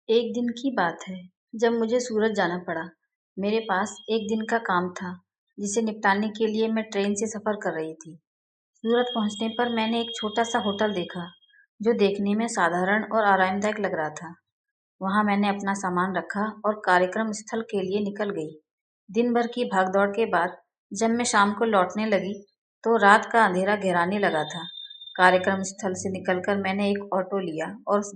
एक दिन की बात है जब मुझे सूरत जाना पड़ा। मेरे पास एक दिन का काम था जिसे निपटाने के लिए मैं ट्रेन से सफ़र कर रही थी। सूरत पहुंचने पर मैंने एक छोटा सा होटल देखा जो देखने में साधारण और आरामदायक लग रहा था। वहां मैंने अपना सामान रखा और कार्यक्रम स्थल के लिए निकल गई। दिन भर की भागदौड़ के बाद जब मैं शाम को लौटने लगी तो रात का अंधेरा गहराने लगा था। कार्यक्रम स्थल से निकलकर मैंने एक ऑटो लिया और उस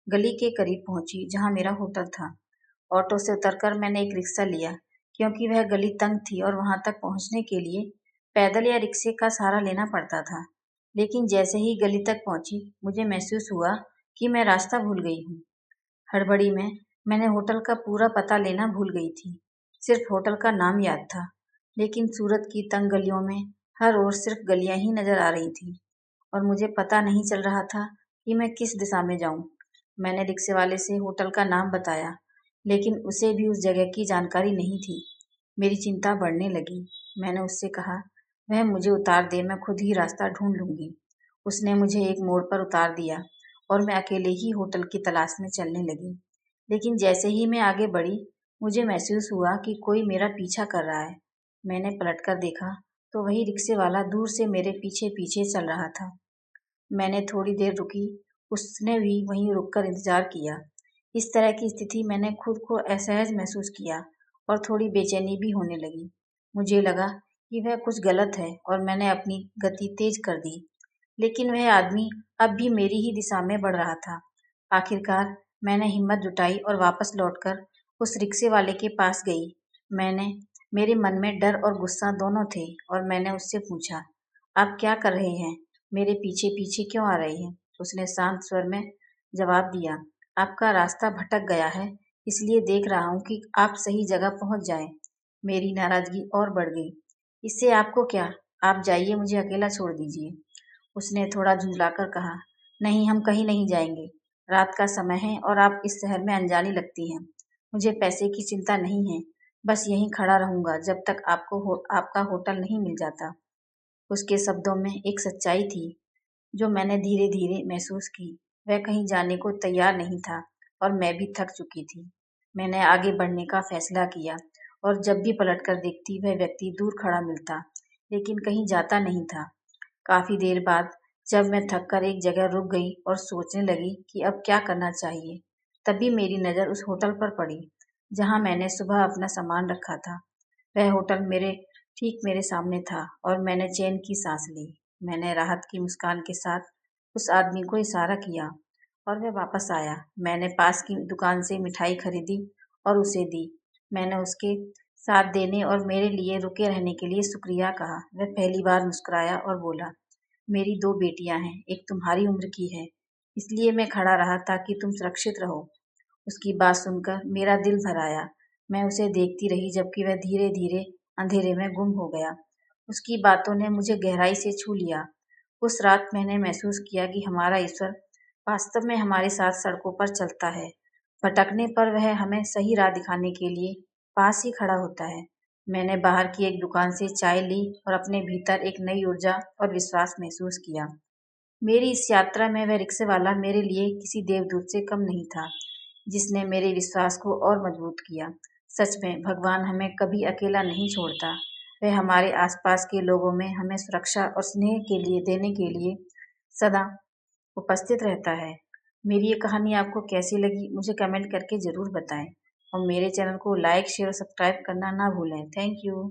गली के करीब पहुंची जहां मेरा होटल था। ऑटो से उतरकर मैंने एक रिक्शा लिया क्योंकि वह गली तंग थी और वहां तक पहुंचने के लिए पैदल या रिक्शे का सहारा लेना पड़ता था। लेकिन जैसे ही गली तक पहुंची मुझे महसूस हुआ कि मैं रास्ता भूल गई हूँ। हड़बड़ी में मैंने होटल का पूरा पता लेना भूल गई थी। सिर्फ होटल का नाम याद था, लेकिन सूरत की तंग गलियों में हर ओर सिर्फ गलियां ही नजर आ रही थी और मुझे पता नहीं चल रहा था कि मैं किस दिशा में जाऊं। मैंने रिक्शे वाले से होटल का नाम बताया, लेकिन उसे भी उस जगह की जानकारी नहीं थी। मेरी चिंता बढ़ने लगी। मैंने उससे कहा, वह मुझे उतार दे, मैं खुद ही रास्ता ढूंढ लूंगी। उसने मुझे एक मोड़ पर उतार दिया और मैं अकेले ही होटल की तलाश में चलने लगी। लेकिन जैसे ही मैं आगे बढ़ी, मुझे महसूस हुआ कि कोई मेरा पीछा कर रहा है। मैंने पलटकर देखा तो वही रिक्शे वाला दूर से मेरे पीछे पीछे चल रहा था। मैंने थोड़ी देर रुकी, उसने भी वहीं रुककर इंतजार किया। इस तरह की स्थिति मैंने खुद को असहज महसूस किया और थोड़ी बेचैनी भी होने लगी। मुझे लगा कि वह कुछ गलत है और मैंने अपनी गति तेज कर दी। लेकिन वह आदमी अब भी मेरी ही दिशा में बढ़ रहा था। आखिरकार मैंने हिम्मत जुटाई और वापस लौटकर उस रिक्शे वाले के पास गई। मैंने मेरे मन में डर और गुस्सा दोनों थे और मैंने उससे पूछा, आप क्या कर रहे हैं? मेरे पीछे पीछे क्यों आ रहे हैं? उसने शांत स्वर में जवाब दिया, आपका रास्ता भटक गया है, इसलिए देख रहा हूँ कि आप सही जगह पहुंच जाएं। मेरी नाराजगी और बढ़ गई। इससे आपको क्या? आप जाइए, मुझे अकेला छोड़ दीजिए। उसने थोड़ा झुंझलाकर कहा, नहीं, हम कहीं नहीं जाएंगे। रात का समय है और आप इस शहर में अनजानी लगती हैं। मुझे पैसे की चिंता नहीं है, बस यहीं खड़ा रहूंगा जब तक आपका होटल नहीं मिल जाता। उसके शब्दों में एक सच्चाई थी जो मैंने धीरे धीरे महसूस की। वह कहीं जाने को तैयार नहीं था और मैं भी थक चुकी थी। मैंने आगे बढ़ने का फैसला किया और जब भी पलटकर देखती वह व्यक्ति दूर खड़ा मिलता, लेकिन कहीं जाता नहीं था। काफी देर बाद जब मैं थककर एक जगह रुक गई और सोचने लगी कि अब क्या करना चाहिए, तभी मेरी नज़र उस होटल पर पड़ी जहां मैंने सुबह अपना सामान रखा था। वह होटल ठीक मेरे सामने था और मैंने चैन की सांस ली। मैंने राहत की मुस्कान के साथ उस आदमी को इशारा किया और वह वापस आया। मैंने पास की दुकान से मिठाई खरीदी और उसे दी। मैंने उसके साथ देने और मेरे लिए रुके रहने के लिए शुक्रिया कहा। वह पहली बार मुस्कुराया और बोला, मेरी दो बेटियां हैं, एक तुम्हारी उम्र की है, इसलिए मैं खड़ा रहा ताकि तुम सुरक्षित रहो। उसकी बात सुनकर मेरा दिल भर आया। मैं उसे देखती रही जबकि वह धीरे धीरे अंधेरे में गुम हो गया। उसकी बातों ने मुझे गहराई से छू लिया। उस रात मैंने महसूस किया कि हमारा ईश्वर वास्तव में हमारे साथ सड़कों पर चलता है। भटकने पर वह हमें सही राह दिखाने के लिए पास ही खड़ा होता है। मैंने बाहर की एक दुकान से चाय ली और अपने भीतर एक नई ऊर्जा और विश्वास महसूस किया। मेरी इस यात्रा में वह रिक्शे वाला मेरे लिए किसी देवदूत से कम नहीं था, जिसने मेरे विश्वास को और मजबूत किया। सच में भगवान हमें कभी अकेला नहीं छोड़ता। वह हमारे आसपास के लोगों में हमें सुरक्षा और स्नेह के लिए देने के लिए सदा उपस्थित रहता है। मेरी ये कहानी आपको कैसी लगी मुझे कमेंट करके ज़रूर बताएं और मेरे चैनल को लाइक शेयर और सब्सक्राइब करना ना भूलें। Thank you.